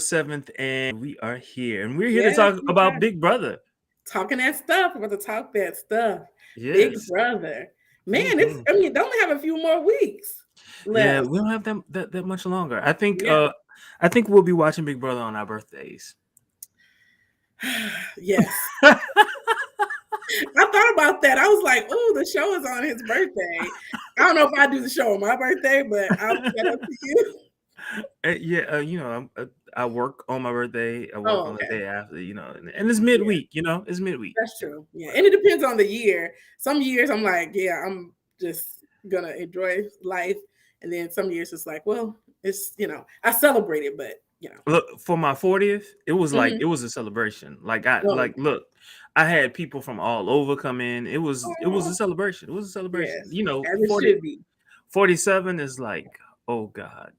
7th, and we are here. And we're here to Yes, talk we about are Big Brother. talking that stuff. We're going to talk that stuff. Big Yes. Brother. Man, Hmm. they only have a few more weeks Yeah, left. we don't have that much longer. Yeah. I think we'll be watching Big Brother on our birthdays. Yes. I thought about that. I was like, oh, the show is on his birthday. I don't know if I do the show on my birthday, but I'll leave that up to you. I work on my birthday. I work Oh, on the okay. day after, and it's Yeah, midweek, it's midweek. that's true. Yeah. And it depends on the year. Some years I'm like, yeah, I'm just gonna enjoy life. And then some years it's like, well, I celebrate it, but Look, for my 40th, Mhm. it was a celebration. Oh, Look, I had people from all over come in. It was a oh, celebration. It was a celebration. yes, as it 40 should be. 47 is like, oh God.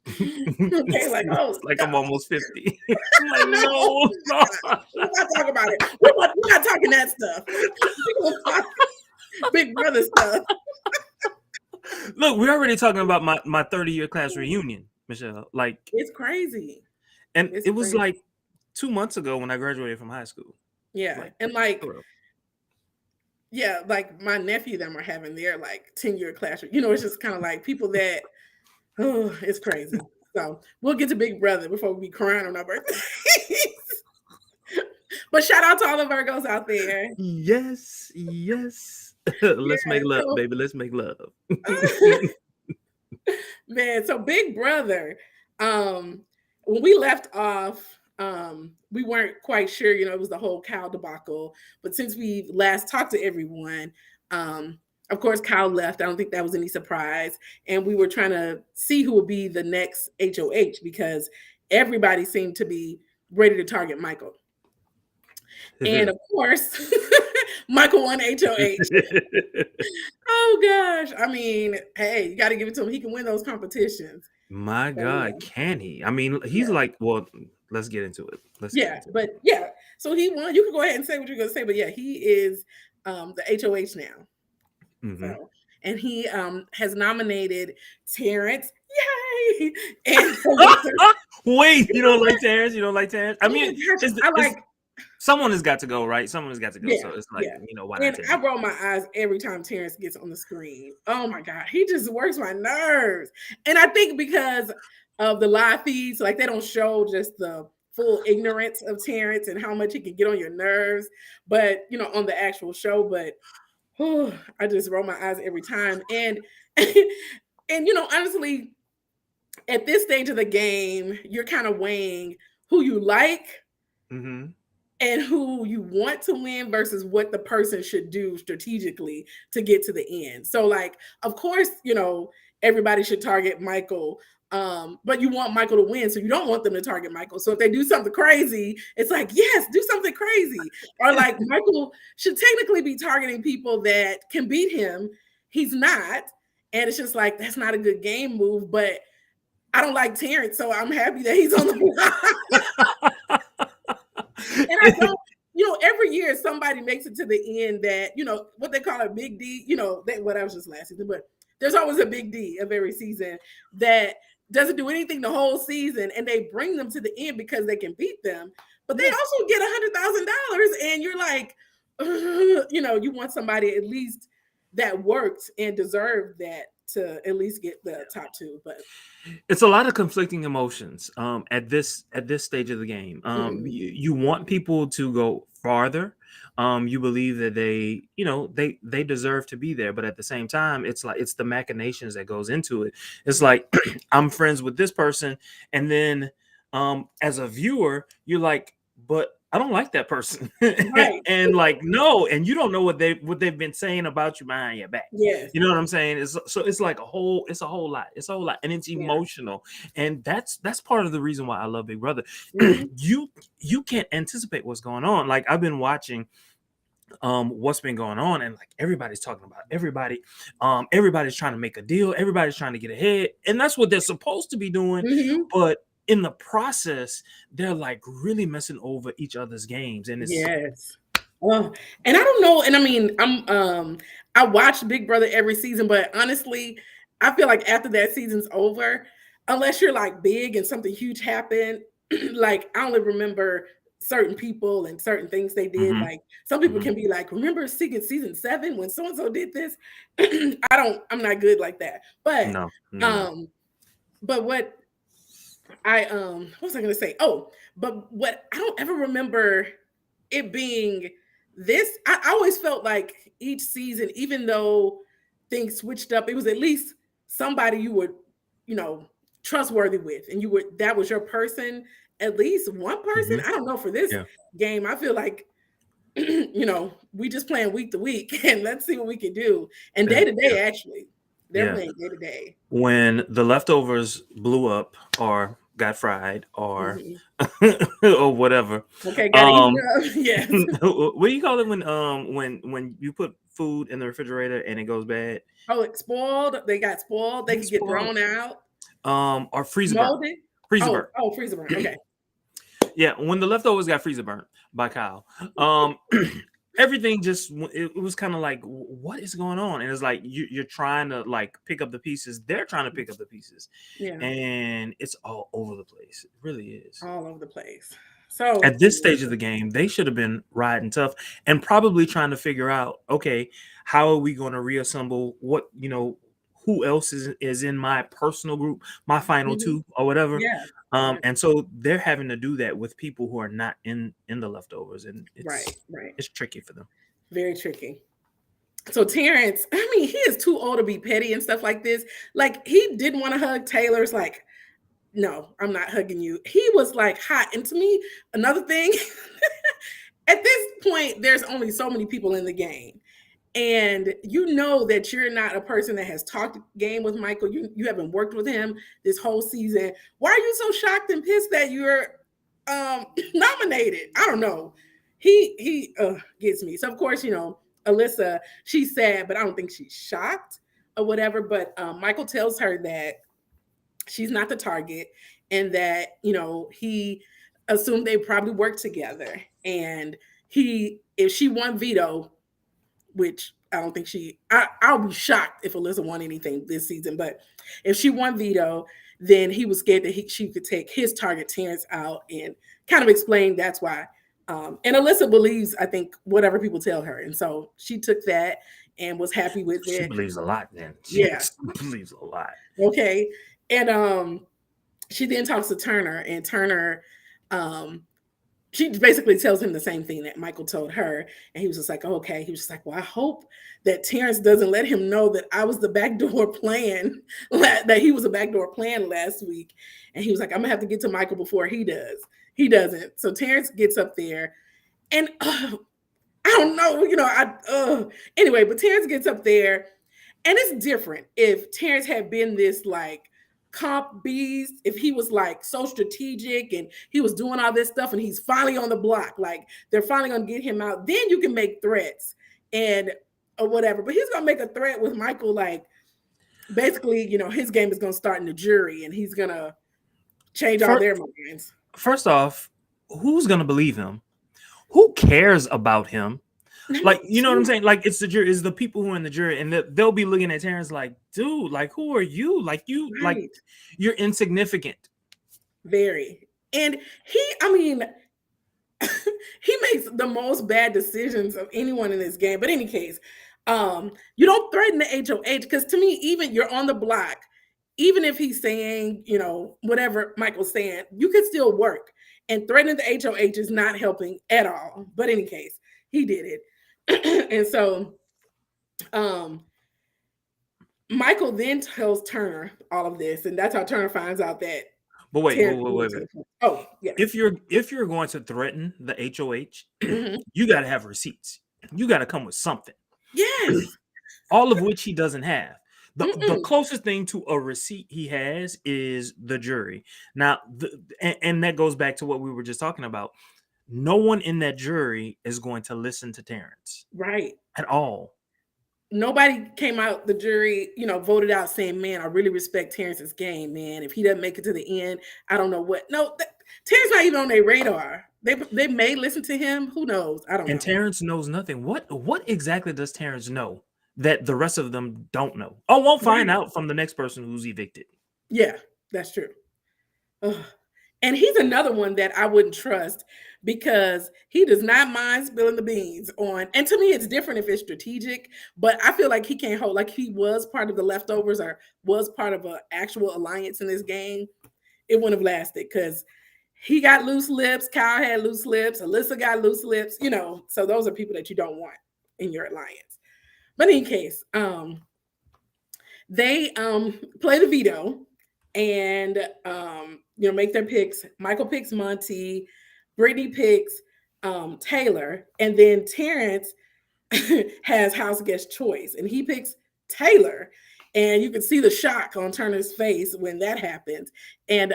Okay, like, oh, It's like I'm stop. almost 50. I'm like, No, no, no. stop. Let's not talk about it. We're not talking that stuff. We're gonna talk Big Brother stuff. Look, we're already talking about my 30-year class reunion, Michelle. It's crazy. And It's it was crazy. like 2 months ago when I graduated from high school. Yeah. Like, And for real. yeah, like my nephew them are having their like 10-year class. It's just kind of like people that it's crazy. So we'll get to Big Brother before we be crying on our birthdays. But shout out to all the Virgos out there. Yes, yes. Let's Yeah. make love, So baby. Let's make love. man, so Big Brother, um, when we left off, we weren't quite sure, it was the whole Kyle debacle. But since we last talked to everyone, of course, Kyle left. I don't think that was any surprise. And we were trying to see who would be the next HOH because everybody seemed to be ready to target Michael. And of course, Michael won HOH. Oh gosh. I mean, hey, you got to give it to him. He can win those competitions. My So God, can he? I mean, he's yeah. like, well, let's get into it. Let's get Yeah, into but yeah. So he won. You can go ahead and say what you're going to say, but yeah, he is the HOH now. it. Hmm. So, and he has nominated Terrence. Yay! And Melissa. Wait, you don't like Terrence? You don't like Terrence? I Oh my mean, gosh, it's I it's like. someone has got to go, right? Someone has got to go. Yeah, So it's like, yeah. why not And I Terrence? roll my eyes every time Terrence gets on the screen. Oh my god, he just works my nerves. And I think because of the live feeds, like they don't show just the full ignorance of Terrence and how much he can get on your nerves, but on the actual show. But I just roll my eyes every time. And and honestly, at this stage of the game, you're kind of weighing who you like Mm-hmm. and who you want to win versus what the person should do strategically to get to the end. So, like, of course, everybody should target Michael. But you want Michael to win, so you don't want them to target Michael. So if they do something crazy, it's like, yes, do something crazy. Or like Michael should technically be targeting people that can beat him. He's not. And it's just like that's not a good game move. But I don't like Terrence, so I'm happy that he's on the block. And I don't, every year somebody makes it to the end that, what they call a big D, that was just last season, but there's always a big D of every season that doesn't do anything the whole season and they bring them to the end because they can beat them. But they Yes. also get $100,000 and you're like, you want somebody at least that worked and deserved that to at least get the top two. But It's a lot of conflicting emotions at this stage of the game. You want people to go farther. You believe that they deserve to be there, but at the same time, it's like it's the machinations that goes into it. It's like I'm friends with this person, and then as a viewer, you're like, but I don't like that person, right. and like no, and you don't know what they've been saying about you behind your back. Yes. You know what I'm saying? It's like it's a whole lot. It's a whole lot, and it's Yeah. emotional, and that's part of the reason why I love Big Brother. Hmm. You can't anticipate what's going on. Like I've been watching what's been going on, and like everybody's talking about everybody. Everybody's trying to make a deal. Everybody's trying to get ahead, and that's what they're supposed to be doing. Hmm. But in the process, they're like really messing over each other's games, and it's Yes. Oh, and I don't know, and I mean, I watch Big Brother every season, but honestly, I feel like after that season's over, unless you're like big and something huge happened, like I only remember certain people and certain things they did. Hmm. Like some people Hmm. can be like, remember season 7 when so and so did this? I'm not good like that. No, no, no. Um, but what was I gonna say? Oh, but what I don't ever remember it being this. I always felt like each season, even though things switched up, it was at least somebody you were, you know, trustworthy with, and you were that was your person. At least one person. Hmm. I don't know for this Yeah, game. I feel like we just playing week to week, and let's see what we can do. And day yeah, to yeah, day, actually, they're yeah. playing day to day. When the leftovers blew up or got fried or Mhm. or whatever, Okay, got to eat um, it up. Yes. what do you call it when you put food in the refrigerator and it goes bad? Oh, it spoiled. They got spoiled. They Not could get spoiled. thrown out, Or freezer burn. molded. Freezer burn. Oh, freezer burn. Okay. Yeah, when the leftovers got freezer burnt by Kyle, everything just it was kind of like, what is going on? And it's like you're trying to like pick up the pieces. They're trying to pick up the pieces, Yeah, and it's all over the place. It really is. all over the place. So At this stage of the game, they should have been riding tough and probably trying to figure out, okay, how are we going to reassemble what, who else is in my personal group, my final mhm. two or whatever. Yeah, yeah, And so they're having to do that with people who are not in the leftovers, and right, right. it's tricky for them. Very tricky. So Terrence, I mean, he is too old to be petty and stuff like this. Like he didn't want to hug Taylor's like, no, I'm not hugging you. He was like hot. And to me, another thing, at this point, there's only so many people in the game. And you know that you're not a person that has talked game with Michael. You haven't worked with him this whole season. Why are you so shocked and pissed that you're nominated? I don't know. He gets me. So of course, Alyssa, she's sad, but I don't think she's shocked or whatever. But Michael tells her that she's not the target, and that he assumed they probably worked together. And if she won veto, which I don't think I'll be shocked if Alyssa won anything this season. But if she won veto, then he was scared that she could take his target Terrence out, and kind of explain that's why. And Alyssa believes, I think, whatever people tell her. And so she took that and was happy with She it. believes a lot. Then she Yeah. believes a lot. Okay. And she then talks to Turner, and Turner, um, she basically tells him the same thing that Michael told her. And he was just like, oh, okay. He was just like, well, I hope that Terrence doesn't let him know that I was the backdoor plan, that he was a backdoor plan last week. And he was like, I'm gonna have to get to Michael before he does. He doesn't. So Terrence gets up there, and I don't know, anyway, but Terrence gets up there, and it's different if Terrence had been this like comp beast, if he was like so strategic and he was doing all this stuff and he's finally on the block, like they're finally gonna get him out, then you can make threats and or whatever. But he's gonna make a threat with Michael, like basically, his game is gonna start in the jury and he's gonna change all First, their minds. first off, who's gonna believe him? Who cares about him? Like, you know what I'm saying? Like, it's the jury, it's the people who are in the jury, and they'll be looking at Terrence like, dude, like, who are you? Like, Right. you're insignificant. Very. And I mean, he makes the most bad decisions of anyone in this game. But in any case, you don't threaten the HOH, because to me, even you're on the block, even if he's saying, whatever Michael's saying, you could still work. And threatening the HOH is not helping at all. But in any case, he did it. And so Michael then tells Turner all of this, and that's how Turner finds out that But wait, Terrence wait. Oh, yes. If you're going to threaten the HOH, Mhm. you got to have receipts. You got to come with something. Yes. All of which he doesn't have. The Mm-mm. closest thing to a receipt he has is the jury. Now, and that goes back to what we were just talking about. No one in that jury is going to listen to Terrence Right. at all. Nobody came out, the jury, voted out saying, man, I really respect Terrence's game, man. If he doesn't make it to the end, I don't know what. No, Terrence not even on their radar. They may listen to him. Who knows? I don't And know. Terrence knows nothing. What exactly does Terrence know that the rest of them don't know? Oh, we'll find Right. out from the next person who's evicted. Yeah, that's true. Ugh. And he's another one that I wouldn't trust because he does not mind spilling the beans on. And to me, it's different if it's strategic, but I feel like he can't hold, like he was part of the leftovers or was part of an actual alliance in this game. It wouldn't have lasted because he got loose lips. Kyle had loose lips. Alyssa got loose lips. So those are people that you don't want in your alliance. But in any case, they play the veto and make their picks. Michael picks Monty, Brittany picks Taylor, and then Terrence has house guest choice, and he picks Taylor. And you can see the shock on Turner's face when that happens. And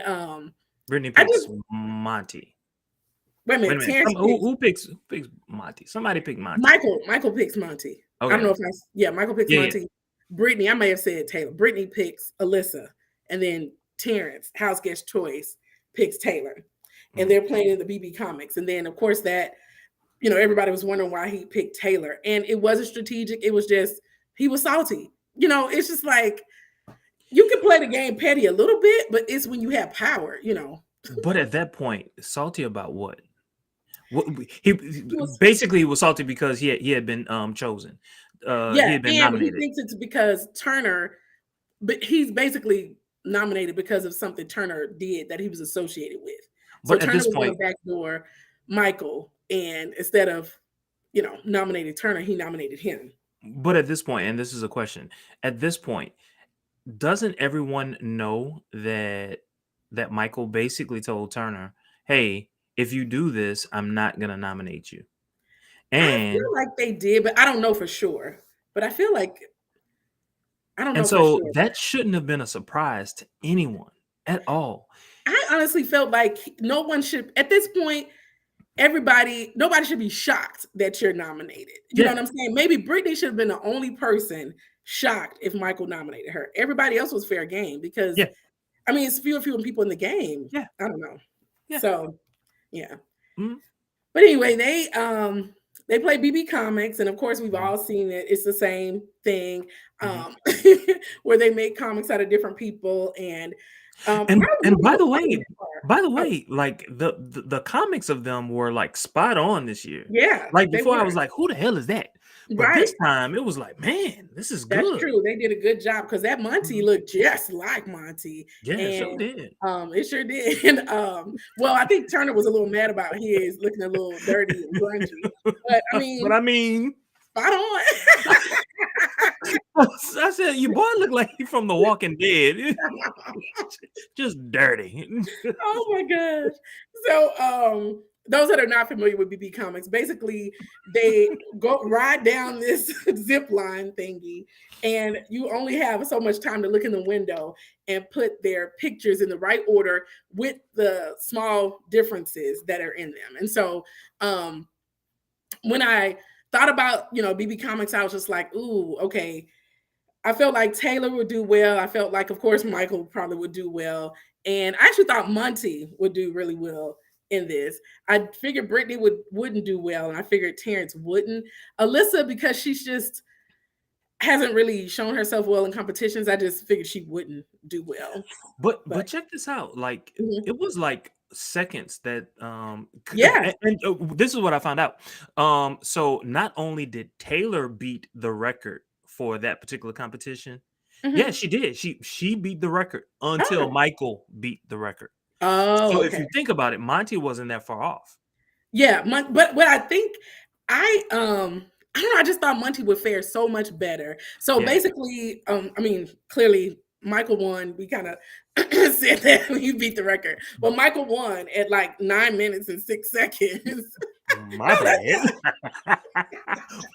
Brittany picks Monty. Wait a minute. Terrence who picks Monty? Somebody picked Monty. Michael picks Monty. Okay. I don't know if Michael picks Monty. Yeah. Brittany, I may have said Taylor. Brittany picks Alyssa, and then Terrence, house guest choice, picks Taylor. And they're playing in the BB Comics. And then, of course, that, everybody was wondering why he picked Taylor. And it wasn't strategic. It was just, he was salty. It's just like, you can play the game petty a little bit, but it's when you have power, But at that point, salty about what? He basically was salty because he had been chosen. He had been nominated. He thinks it's because Turner, but he's basically nominated because of something Turner did that he was associated with. So but Turner at this was point, going to backdoor Michael, and instead of nominating Turner, he nominated him. But at this point, and this is a question, at this point, doesn't everyone know that Michael basically told Turner, "Hey, if you do this, I'm not gonna nominate you." And I feel like they did, but I don't know for sure. But I feel like I don't know. And so that shouldn't have been a surprise to anyone at all. I honestly felt like no one should, at this point, nobody should be shocked that you're nominated. You know what I'm saying? Maybe Brittany should have been the only person shocked if Michael nominated her. Everybody else was fair game because, I mean, it's fewer people in the game. Yeah. I don't know. Yeah. So, yeah. Mm-hmm. But anyway, they play BB Comics, and of course, we've all seen it. It's the same thing where they make comics out of different people, and by the way, like the comics of them were like spot on this year. Yeah, like before I was like, who the hell is that? But this time it was like, man, this is good. That's true. They did a good job because that Monty looked just like Monty. Yeah, it sure did. It sure did. And well, I think Turner was a little mad about his looking a little dirty and grungy. But I mean, spot on. I said, your boy looked like he from The Walking Dead. Just dirty. Oh my gosh. So those that are not familiar with BB Comics, basically they ride down this zip line thingy, and you only have so much time to look in the window and put their pictures in the right order with the small differences that are in them. And so when I thought about, BB Comics, I was just like, ooh, okay. I felt like Taylor would do well. I felt like, of course, Michael probably would do well. And I actually thought Monty would do really well in this. I figured Brittany wouldn't do well, and I figured Terrence wouldn't. Alyssa, because she's just hasn't really shown herself well in competitions, I just figured she wouldn't do well. But check this out. Like it was like seconds that and this is what I found out. So not only did Taylor beat the record for that particular competition, yeah, she did. She beat the record until Michael beat the record. Oh, so if you think about it, Monty wasn't that far off. Yeah, but what I think I don't know, I just thought Monty would fare so much better. So basically, I mean, clearly Michael won. We kind of said that when you beat the record. But Michael won at like 9 minutes and 6 seconds. My bad.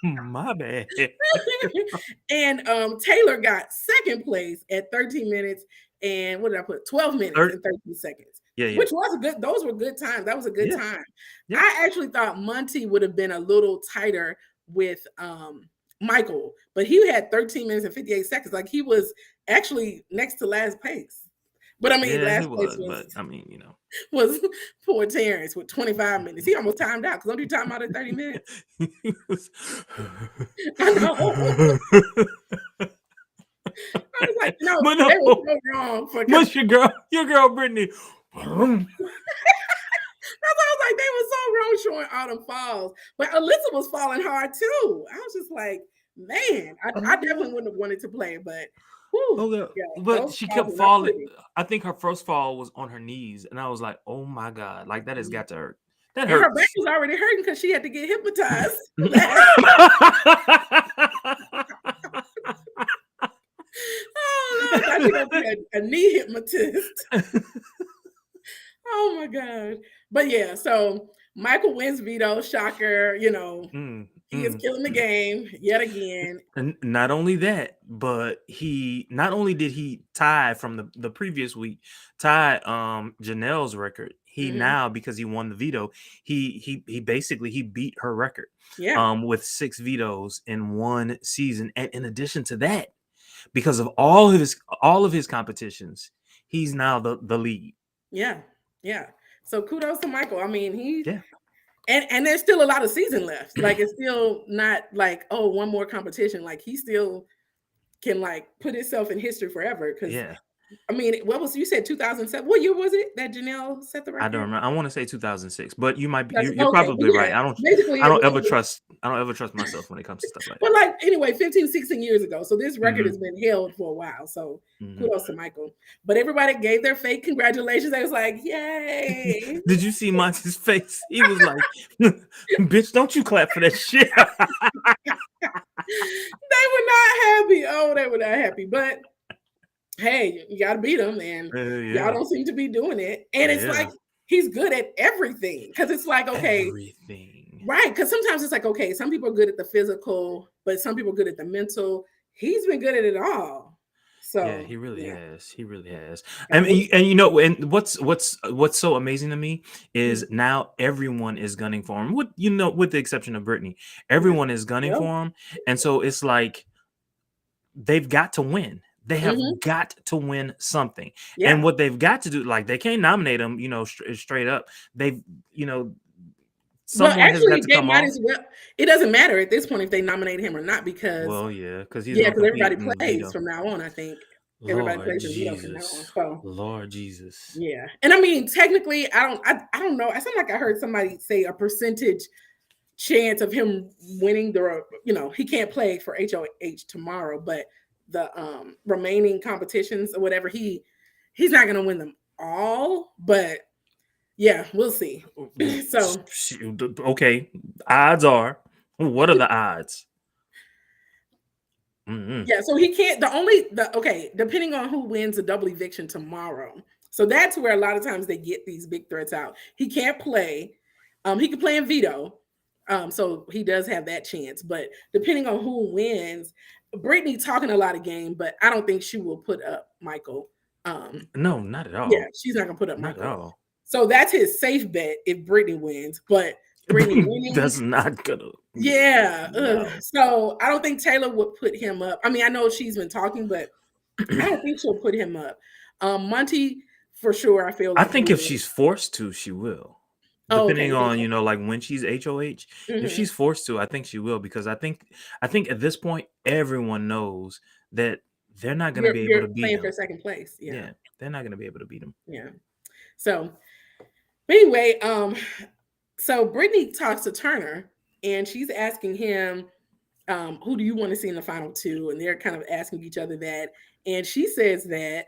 My bad. And Taylor got second place at 13 minutes and what did I put? 12 minutes and 13 seconds. Yeah. Which was those were good times. That was a good time. Yeah. I actually thought Monty would have been a little tighter with Michael, but he had 13 minutes and 58 seconds. Like he was actually next to last place. But I mean, last place was poor Terrence with 25 minutes. He almost timed out because don't you time out at 30 minutes? I know. I was like, no, they were so wrong. What's your girl Brittany? That's why I was like, they were so wrong showing Autumn falls. But Alyssa was falling hard too. I was just like, man, I definitely wouldn't have wanted to play, but whew, Oh, yeah. yeah, But those she falls kept were not falling. pretty. I think her first fall was on her knees, and I was like, "Oh my god! Like that has Mhm. got to hurt. That And her back hurts." was already hurting because she had to get hypnotized. Oh Lord, I thought you were gonna be a knee hypnotist. Oh my God. But yeah, so Michael wins veto, shocker, Mm, he is mm. killing the game yet again. And not only that, but he not only did he tie from the previous week, tie Janelle's record. He Mhm. now, because he won the veto, he basically he beat her record Yeah, with 6 vetoes in one season. And in addition to that, because of all of his competitions, he's now the lead. yeah, yeah. So kudos to Michael. I mean, Yeah. and there's still a lot of season left. Like it's still not like, oh, one more competition. Like he still can like put himself in history forever. Because Yeah. I mean, what was you said 2007? What year was it that Janelle set the I don't record? remember. I want to say 2006, but you might be That's you're okay. But probably yeah, right. basically I it don't was. ever trust myself when it comes to stuff like But like anyway, 15, 16 years ago. So this record that. has been held for a while. So Hmm. kudos to Michael. But everybody gave their fake congratulations. They was like, yay. Did you see Monty's face? He was like, "Bitch, don't you clap for that shit." They were not happy. Oh, they were not happy. But hey, you gotta beat them, and y'all Yeah, don't seem to be doing it. And it's like yeah, he's good at everything. Cause it's like, okay, everything. right. Because sometimes it's like, okay, some people are good at the physical, but some people are good at the mental. He's been good at it all. Yeah, So he really yeah. has. He really has. And And what's so amazing to me is mm, now everyone is gunning for him. With the exception of Brittany, yeah. everyone is gunning Yep. for him, and so it's like they've got to win. They Hmm. have got to win something. And Yeah. what they've got to do, like they can't nominate him, straight up. They've, Well, someone has got actually, to they come might off. as well. It doesn't matter at this point if they nominate him or not because Well, yeah, because he's yeah, gonna because compete everybody in plays veto. from now on. I think everybody Lord plays in veto from now on. Jesus. So Lord Jesus. yeah, and I mean, technically, I don't know. I sound like I heard somebody say a percentage chance of him winning the. He can't play for HOH tomorrow, but the remaining competitions or whatever, he's not going to win them all. But yeah, we'll see. So Okay. Odds are. What are the odds? Mm-hmm. yeah, so he can't. Okay, depending on who wins the double eviction tomorrow. So that's where a lot of times they get these big threats out. He can't play. He can play in veto. So he does have that chance. But depending on who wins, Brittany talking a lot of game, but I don't think she will put up Michael. No, not at Yeah, all. she's not gonna put up Not at Michael. all. So that's his safe bet if Brittany wins. But Brittany winning, That's not gonna. yeah. No. So I don't think Taylor would put him up. I mean, I know she's been talking, but I don't think she'll put him up. Monty, for sure, I feel I like think if will. she's forced to, she will. Oh, okay. Depending You think on, so? like when she's HOH, if Mhm. she's forced to, I think she will because I think at this point everyone knows that they're not gonna be able You're to beat playing for him. second place. Yeah, Yeah, they're not gonna be able to beat him. yeah. So anyway, so Brittany talks to Turner and she's asking him, who do you want to see in the final two? And they're kind of asking each other that. And she says that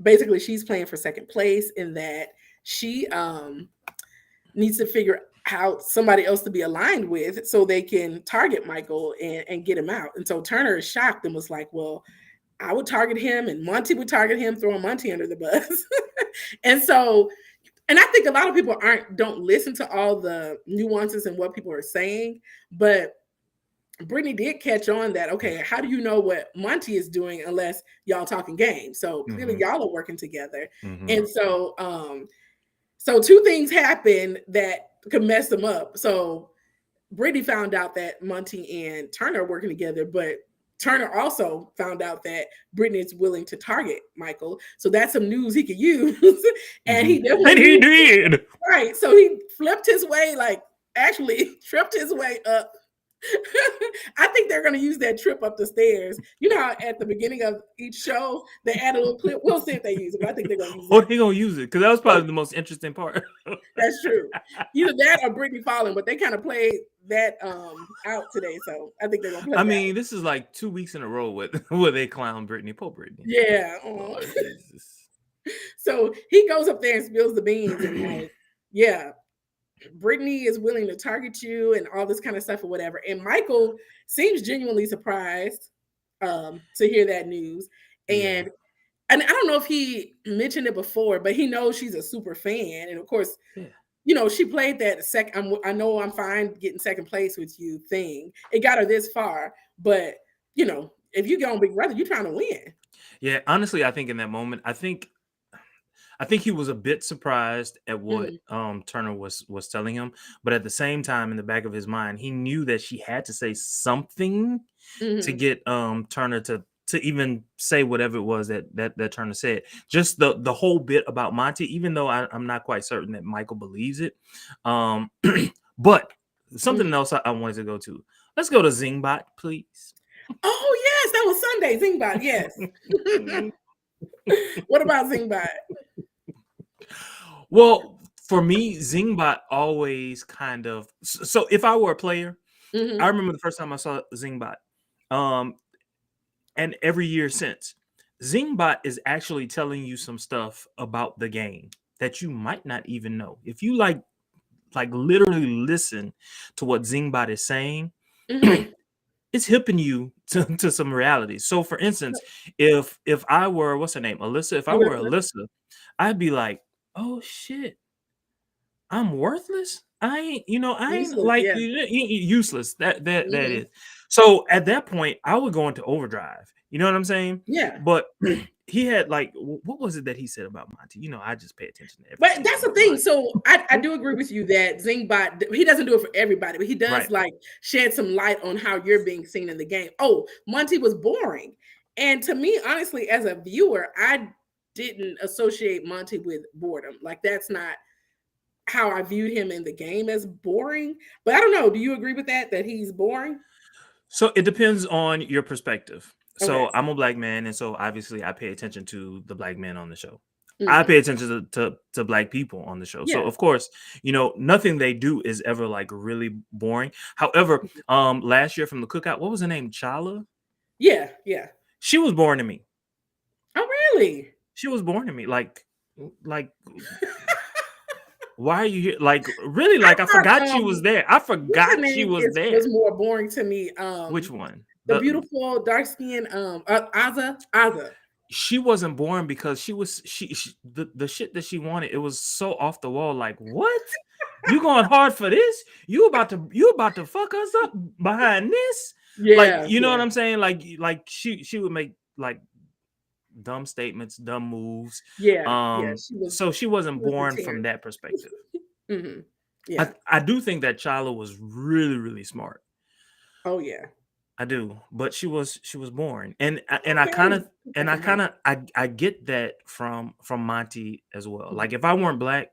basically she's playing for second place and that she needs to figure out somebody else to be aligned with so they can target Michael and get him out. And so Turner is shocked and was like, well, I would target him and Monty would target him, throwing Monty under the bus. And so, and I think a lot of people don't listen to all the nuances and what people are saying, but Brittany did catch on that, okay, how do you know what Monty is doing unless y'all talking games? So clearly Hmm. y'all are working together. Hmm. And so two things happened that could mess them up. So Brittany found out that Monty and Turner are working together, but Turner also found out that Brittany is willing to target Michael. So that's some news he could use. And Hmm. he definitely And he used it. did. Right. So he flipped his way, like actually tripped his way up. I think they're going to use that trip up the stairs. You know how at the beginning of each show they add a little clip. We'll see if they use it, but I think they're going to use Oh, that. they gonna use it because that was probably the most interesting part. That's true. Either that or Brittany falling, but they kind of played that out today, so I think they're going to play I that. mean, this is like 2 weeks in a row with where they clown Brittany. Poor Brittany. Yeah. Lord Jesus. So he goes up there and spills the beans, and like, yeah, Brittany is willing to target you and all this kind of stuff or whatever. And Michael seems genuinely surprised to hear that news. Yeah. And I don't know if he mentioned it before, but he knows she's a super fan. And of course, Yeah. you know, she played that I know I'm fine getting second place with you thing. It got her this far. But, you know, if you get on Big Brother, you're trying to win. Yeah. Honestly, I think in that moment, I think he was a bit surprised at what Turner was telling him, but at the same time, in the back of his mind, he knew that she had to say something to get Turner to even say whatever it was that Turner said. Just the whole bit about Monty, even though I'm not quite certain that Michael believes it. But something else I wanted to go to. Let's go to Zingbot, please. Oh yes, that was Sunday. Zingbot, yes. What about Zingbot? Well, for me, Zingbot always kind of. So if I were a player, I remember the first time I saw Zingbot, and every year since, Zingbot is actually telling you some stuff about the game that you might not even know. If you like literally listen to what Zingbot is saying, it's hipping you to some reality. So for instance, if I were, what's her name? Alyssa, if I were Alyssa, I'd be like, oh shit, I'm worthless. I ain't, I ain't Useless, like yeah. useless. That is. So at that point, I would go into overdrive. You know what I'm saying? Yeah. But he had like, what was it that he said about Monty? I just pay attention to But everything. that's the thing. So I do agree with you that Zingbot, he doesn't do it for everybody, but he does like shed some light on how you're being seen in the game. Oh, Monty was boring. And to me, honestly, as a viewer, I didn't associate Monty with boredom. Like that's not how I viewed him in the game, as boring. But I don't know. Do you agree with that he's boring? So it depends on your perspective. So Okay. I'm a black man, and so obviously I pay attention to the black men on the show. I pay attention to black people on the show. So Yeah. of course, nothing they do is ever like really boring. However, last year from the cookout, what was her name? Chala? Yeah. Yeah. She was boring to me. Oh, really? She was boring to me. Like why are you here? Like, really? Like, I forgot she was there. I forgot she was there. Was more boring to me. Which one? The beautiful dark skin, Aza. She wasn't boring because she the shit that she wanted, it was so off the wall. Like, what? You going hard for this? You about to fuck us up behind this? Yeah, like, you know what I'm saying? Like she would make like dumb statements, dumb moves. Yeah. So she wasn't born from that perspective. Yeah. I do think that Chala was really, really smart. Oh yeah. I do, but she was born, and I kind of I get that from Monty as well. Like if I weren't black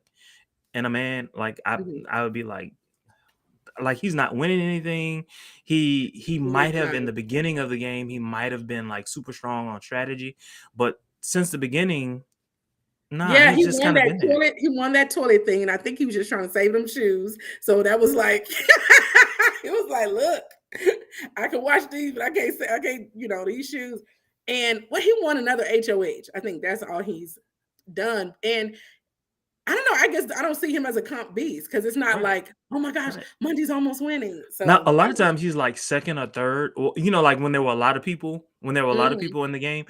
and a man, like I would be like he's not winning anything. He might have in the beginning of the game, he might have been like super strong on strategy, but since the beginning, yeah, he's just kind of been there. He won that toilet thing, and I think he was just trying to save them shoes. So that was like, it was like, look, I can wash these, but I can't, these shoes. And he won another HOH. I think that's all he's done. And I don't know. I guess I don't see him as a comp beast because it's not like, oh my gosh, Monty's almost winning. So now a lot of times he's like second or third, or like when there were a lot of people, in the game,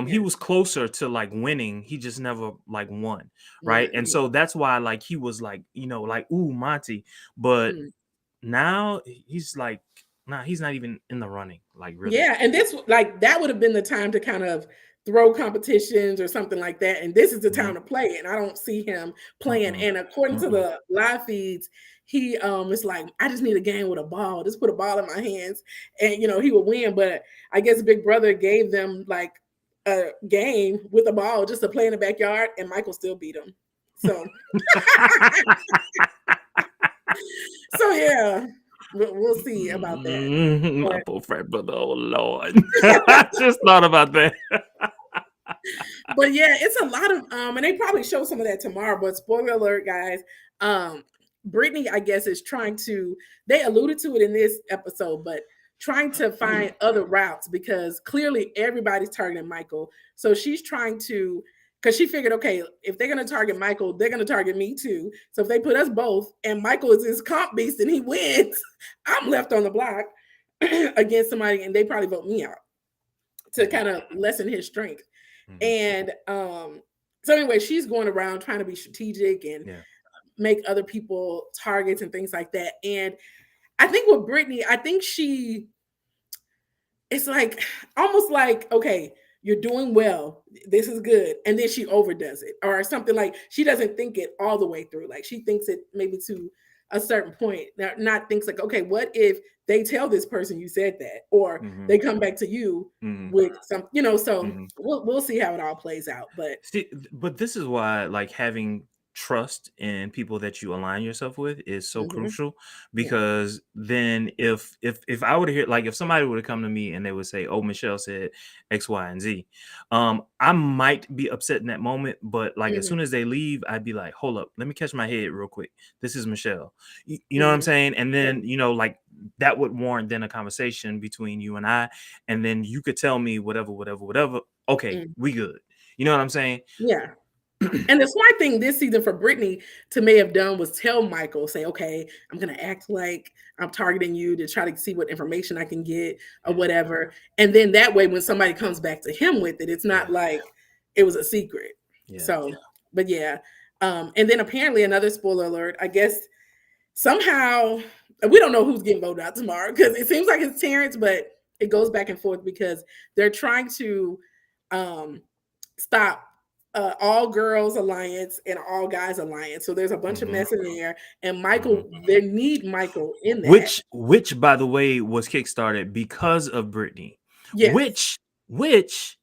he was closer to like winning. He just never like won, right? And so that's why like he was like, like ooh Monty, but now he's like, nah, he's not even in the running, like really. Yeah, and this like that would have been the time to kind of throw competitions or something like that. And this is the time to play it. And I don't see him playing. And according to the live feeds, he is like, I just need a game with a ball. Just put a ball in my hands, and he would win. But I guess Big Brother gave them like a game with a ball just to play in the backyard, and Michael still beat him. So, so yeah. We'll see about that. My poor frat brother. Oh Lord. I just thought about that. But yeah, it's a lot of and they probably show some of that tomorrow. But spoiler alert, guys. Brittany, I guess, is trying to, they alluded to it in this episode, but trying to find other routes because clearly everybody's targeting Michael. So she's trying to, because she figured, okay, if they're going to target Michael, they're going to target me too. So if they put us both and Michael is his comp beast and he wins, I'm left on the block against somebody and they probably vote me out to kind of lessen his strength. And so anyway, she's going around trying to be strategic and make other people targets and things like that. And I think with Brittany, I think it's like almost like, okay, you're doing well, this is good, and then she overdoes it or something. Like she doesn't think it all the way through. Like she thinks it maybe to a certain point, not thinks like, okay, what if they tell this person you said that, or they come back to you with some, so we'll see how it all plays out. But this is why like having trust in people that you align yourself with is so crucial, because then if I were to hear, like if somebody would have come to me and they would say, oh, Michelle said X, Y, and Z, I might be upset in that moment, but like as soon as they leave, I'd be like, hold up, let me catch my head real quick. This is Michelle. You know what I'm saying? And then like that would warrant then a conversation between you and I, and then you could tell me whatever. Okay, we good. You know what I'm saying? Yeah. And the smart thing this season for Brittany to may have done was tell Michael, say, okay, I'm going to act like I'm targeting you to try to see what information I can get or whatever. And then that way, when somebody comes back to him with it, it's not like it was a secret. But yeah. And then apparently another spoiler alert, I guess somehow, we don't know who's getting voted out tomorrow because it seems like it's Terrence, but it goes back and forth because they're trying to stop all girls alliance and all guys alliance. So there's a bunch of mess in there, and Michael, they need Michael in that. Which by the way was kickstarted because of Brittany. Yes. Which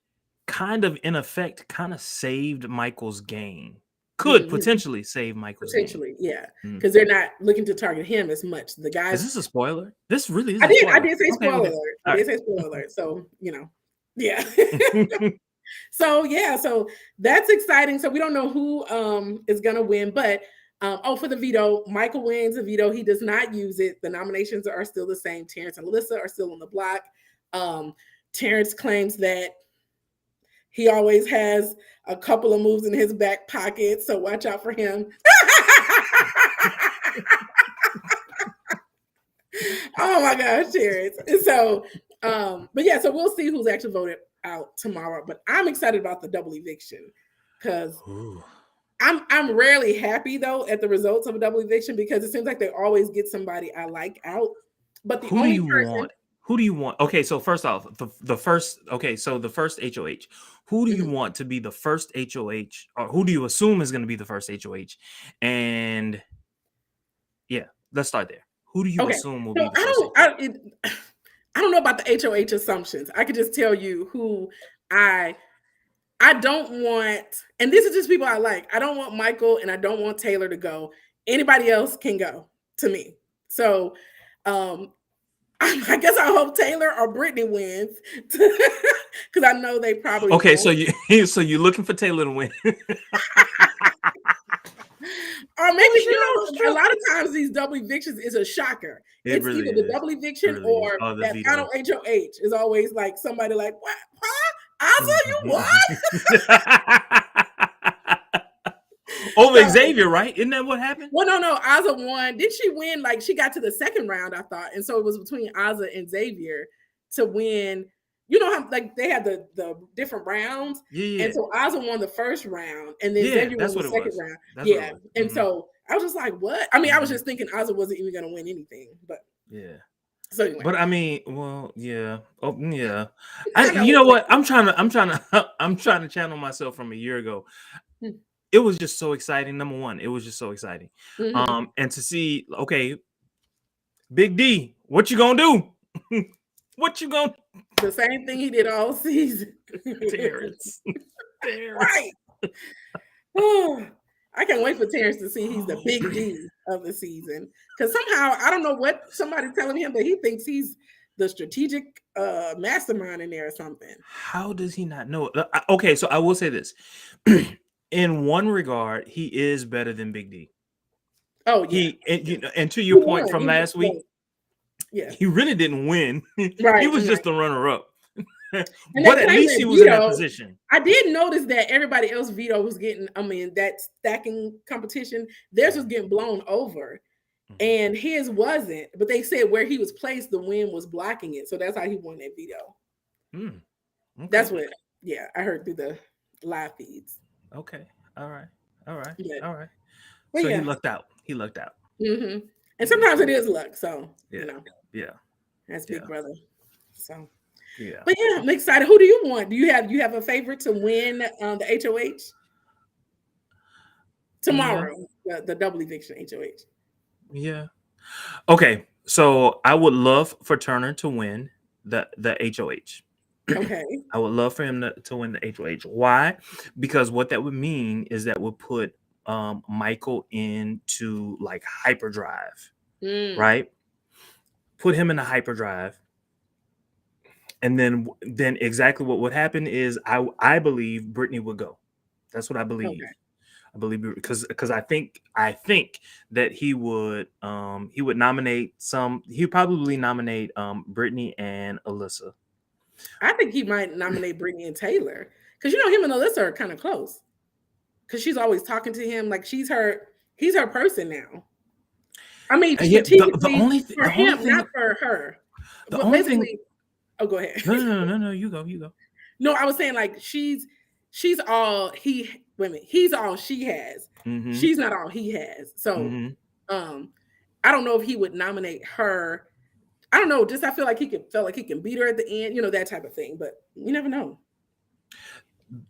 kind of in effect kind of saved Michael's game. Could potentially save Michael's game. Yeah, because they're not looking to target him as much. The guys. Is this a spoiler? This really is. I did say spoiler alert. I did say spoiler alert. So yeah. So yeah, so that's exciting. So we don't know who is gonna win, but for the veto, Michael wins the veto. He does not use it. The nominations are still the same. Terrence and Alyssa are still on the block. Terrence claims that he always has a couple of moves in his back pocket, so watch out for him. Oh my gosh, Terrence. So but yeah, so we'll see who's actually voted out tomorrow. But I'm excited about the double eviction because I'm rarely happy though at the results of a double eviction because it seems like they always get somebody I like out. But who do you want? Okay, so first off, the first HOH. Who do you want to be the first HOH, or who do you assume is going to be the first HOH? And yeah, let's start there. Who do you assume will be the first? I don't know about the HOH assumptions. I could just tell you who I don't want, and this is just people I like. I don't want Michael and I don't want Taylor to go. Anybody else can go to me. So I guess I hope Taylor or Brittany wins because I know they probably okay. Won't. So you're looking for Taylor to win. Or maybe a lot of times these double evictions is a shocker. It's really either the double eviction or that veto. Final HOH is always like somebody like, what? Huh? Ozzy, you what? Over Xavier, right? Isn't that what happened? Well, no. Ozzy won. Did she win? Like she got to the second round, I thought. And so it was between Ozzy and Xavier to win. You know how like they had the different rounds, and so Ozzy won the first round, and then Xavier won the second round. And so I was just like, "What?" I mean, I was just thinking Ozzy wasn't even going to win anything, but So anyway. But I mean, well, yeah, you know what? I'm trying to channel myself from a year ago. It was just so exciting. Number one, it was just so exciting, and to see, okay, Big D, what you gonna do? What you gonna? The same thing he did all season. Terrence. Right. Oh, I can't wait for Terrence to see he's the big D of the season. Because somehow, I don't know what somebody's telling him, but he thinks he's the strategic mastermind in there or something. How does he not know? Okay, so I will say this. In one regard, he is better than Big D. Oh, yeah. And to He your point won. from last week, Yeah. he really didn't win. Right. He was just the runner-up. And But at least he was in that position. I did notice that everybody else veto was getting, that stacking competition, theirs was getting blown over. And his wasn't, but they said where he was placed, the wind was blocking it. So that's how he won that veto. Okay. That's what, I heard through the live feeds. Okay. All right. Yeah. All right. But so he lucked out. Mm-hmm. And sometimes it is luck. So, Yeah. That's Big Brother. So, yeah. But yeah, I'm excited. Who do you want? Do you have a favorite to win the HOH? Tomorrow, the double eviction HOH. Yeah. Okay. So I would love for Turner to win the HOH. Okay. I would love for him to win the HOH. Why? Because what that would mean is that would put Michael into like hyperdrive, right? Put him in a hyperdrive. And then exactly what would happen is I believe Brittany would go. That's what I believe. Okay. I believe because I think that he would nominate he'd probably nominate Brittany and Alyssa. I think he might nominate Brittany and Taylor because him and Alyssa are kind of close. Because she's always talking to him like he's her person now. I mean, strategically the only for him, not for her. The only thing. Oh, go ahead. No. You go. No, I was saying like she's all he's all she has. Mm-hmm. She's not all he has. So, I don't know if he would nominate her. I don't know. Just I feel like he can beat her at the end. That type of thing. But you never know.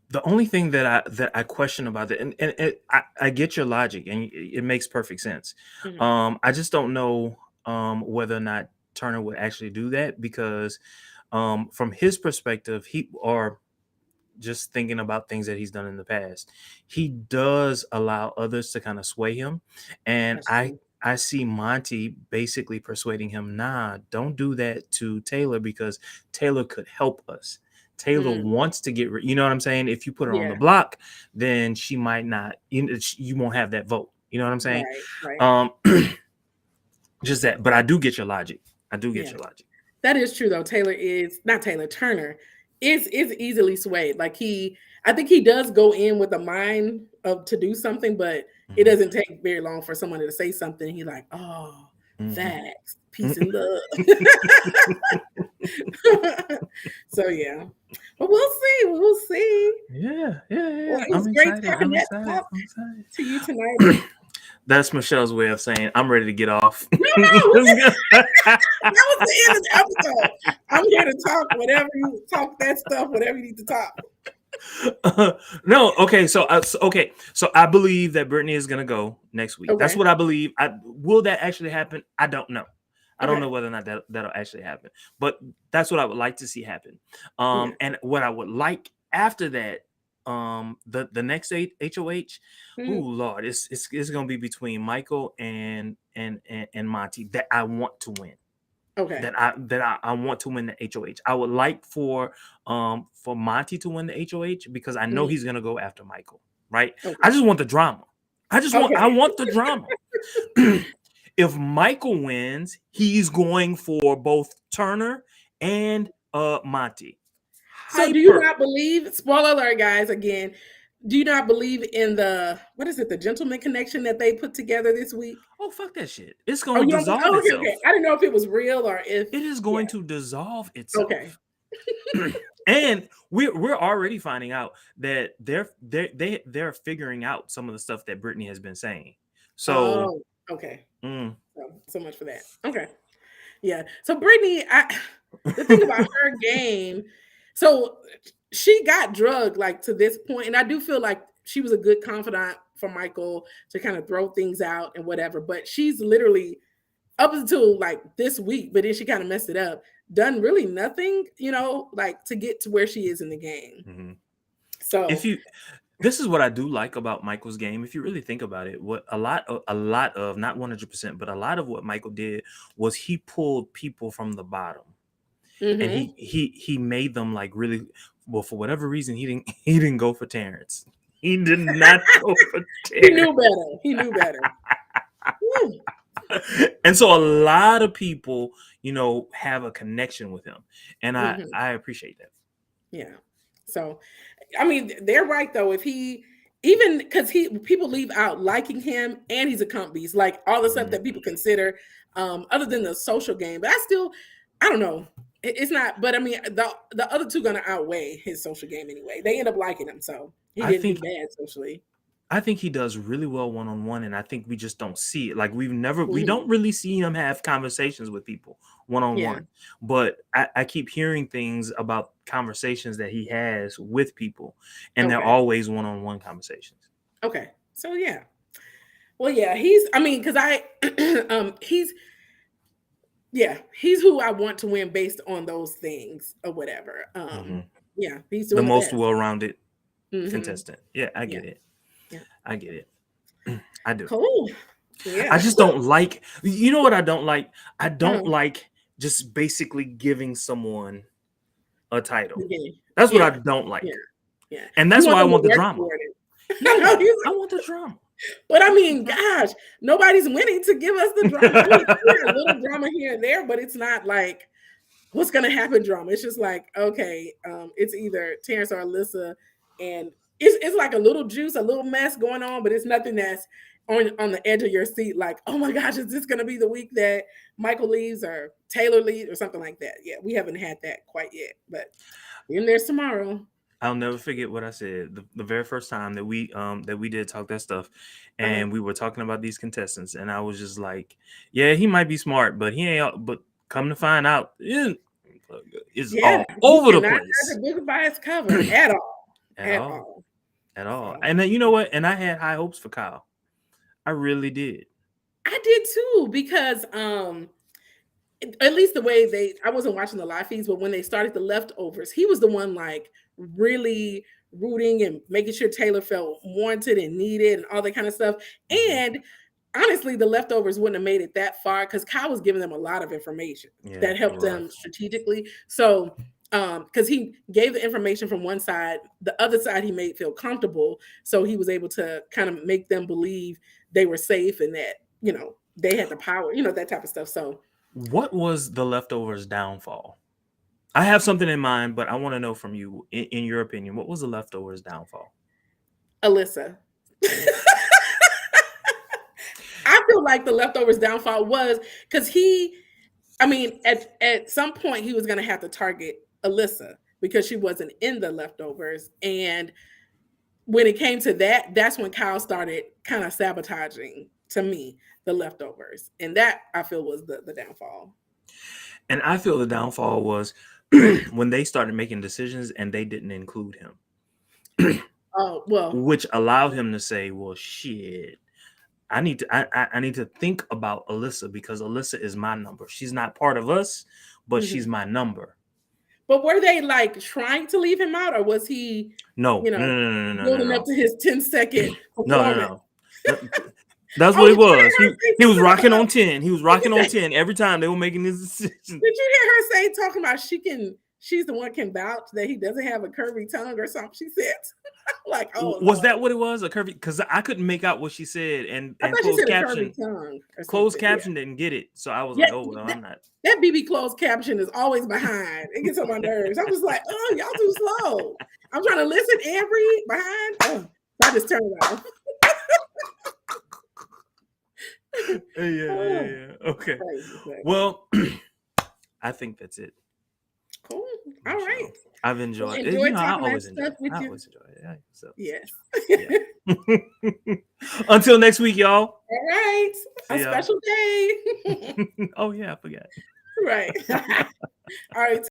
The only thing that I question about it, and I get your logic, and it makes perfect sense. Mm-hmm. I just don't know whether or not Turner would actually do that because from his perspective, just thinking about things that he's done in the past, he does allow others to kind of sway him, and I see Monty basically persuading him, nah, don't do that to Taylor because Taylor could help us. Taylor wants to get you know what I'm saying? If you put her on the block, then she might not, you won't have that vote. You know what I'm saying? Right. Just that. But I do get your logic. Your logic. That is true though. Turner is easily swayed. Like I think he does go in with a mind to do something, but it doesn't take very long for someone to say something. He's like, oh, facts, peace and love. So yeah, but we'll see. Yeah. Well, it was great talking to you tonight. That's Michelle's way of saying I'm ready to get off. No, that was the end of the episode. I'm here to talk whatever you need to talk. No, okay. So I believe that Brittany is gonna go next week. Okay. That's what I believe. Will that actually happen? I don't know. I don't know whether or not that'll actually happen, but that's what I would like to see happen. And what I would like after that, the next HOH, oh Lord, it's gonna be between Michael and Monty that I want to win. Okay. That I want to win the HOH. I would like for Monty to win the HOH because I know he's gonna go after Michael. Right. Okay. I just want the drama. I want the drama. If Michael wins, he's going for both Turner and Monty. So do you not believe, spoiler alert guys, again, do you not believe in the gentleman connection that they put together this week? Oh, fuck that shit. It's going to dissolve itself. Okay. I didn't know if it was real or if it is going to dissolve itself. Okay. And we're already finding out that they're figuring out some of the stuff that Brittany has been saying. So okay. So much for that. Okay. Yeah. So Brittany, the thing about her game, so she got drugged like to this point, and I do feel like she was a good confidant for Michael to kind of throw things out and whatever, but she's literally up until like this week, but then she kind of messed it up, done really nothing, like to get to where she is in the game. Mm-hmm. So This is what I do like about Michael's game. If you really think about it, what a lot of not 100%, but a lot of what Michael did was he pulled people from the bottom, and Mm-hmm. he made them like really well. For whatever reason, he didn't go for Terrence. He did not go for He Terrence. knew better. He knew better. Woo. And so a lot of people, have a connection with him, and Mhm. I appreciate that. Yeah. So, I mean, they're right though. If he even because people leave out liking him, and he's a comp beast, like all the stuff that people consider, other than the social game. But I don't know. It's not. But I mean, the other two gonna outweigh his social game anyway. They end up liking him, so he I didn't do think bad socially. I think he does really well one-on-one, and I think we just don't see it. Like we Mhm. don't really see him have conversations with people Yeah. one-on-one. But I keep hearing things about conversations that he has with people, and they're Okay. always one-on-one conversations. Okay. So yeah. Well, yeah. He's. I mean, because he's. Yeah, he's who I want to win based on those things or whatever. Mhm. Yeah, he's The doing the most best. well-rounded Hmm. contestant. Yeah, I Yeah, get it. yeah. I get it. I do. Cool. I Yeah. just don't like. You know what I don't like? I don't Uh-huh. like just basically giving someone a title. Yeah. That's what I Yeah. don't Yeah. like. Yeah. And You that's want why I them to want the work drama. toward it. I Yeah, know I he's want the drama. but I I want the mean, drama. gosh, nobody's winning to give us the drama. I mean, we had a little drama here and there, but it's not like what's gonna happen drama. It's just like, okay, it's either Terrence or Alyssa, and it's like a little juice, a little mess going on, but it's nothing that's on the edge of your seat, like, oh my gosh, is this gonna be the week that Michael leaves or Taylor leaves or something like that? Yeah, we haven't had that quite yet, but then there's tomorrow. I'll never forget what I said the very first time that we did talk that stuff, Uh-huh. and we were talking about these contestants, and I was just like, yeah, he might be smart, but he ain't. But come to find out, it's Yeah, all you over the cannot place judge a book by its cover at all. at At all, all. at all. So And then, you know what? And I had high hopes for Kyle. I really did. I did too, because at least the way I wasn't watching the live feeds, but when they started the leftovers, he was the one like really rooting and making sure Taylor felt wanted and needed and all that kind of stuff. Mhm. And honestly, the leftovers wouldn't have made it that far because Kyle was giving them a lot of information Yeah, that he helped them was. strategically. So because he gave the information from one side, the other side he made feel comfortable. So he was able to kind of make them believe they were safe and that, they had the power, that type of stuff. So What was the leftovers downfall? I have something in mind, but I want to know from you, in your opinion, what was the leftovers downfall? Alyssa. I feel like the leftovers downfall was because I mean, at some point he was going to have to target Alyssa because she wasn't in the leftovers. And when it came to that, that's when Kyle started kind of sabotaging, to me, the leftovers. And that I feel was the downfall. And I feel the downfall was when they started making decisions and they didn't include him, Oh, well, which allowed him to say, "Well, shit, I need to think about Alyssa because Alyssa is my number. She's not part of us, but she's mhm. my number." But were they like trying to leave him out, or was he, No, you no, know, no, no, no, no, building up no, to his 10-second no, no, performance? no. That- That's Oh, what it did you hear was. her say He was something rocking about on 10. He was rocking on 10 every time they were making this decision. did you hear her say talking about she's the one can vouch that he doesn't have a curvy tongue or something? She said, like, oh Was that Lord. what it was? A curvy? Because I couldn't make out what she said, and I thought she closed said a curvy caption. tongue or Closed something. Yeah. caption didn't get it, so I was Yeah. like, "Oh well, I'm not." That BB closed caption is always behind. It gets on my nerves. I'm just like, oh, y'all too slow. I'm trying to listen and read behind. Oh, I just turned it off. Yeah, yeah, Oh, yeah. Okay. crazy, crazy. Well, I think that's it Cool. for All the right. show. I've Well, enjoyed it. enjoy I talking that always enjoy stuff it. with I you. always enjoy it. Yeah, so Yes. yeah. Until next week, y'all. All right. A See y'all. special day. Oh yeah, I forgot. Right. All right.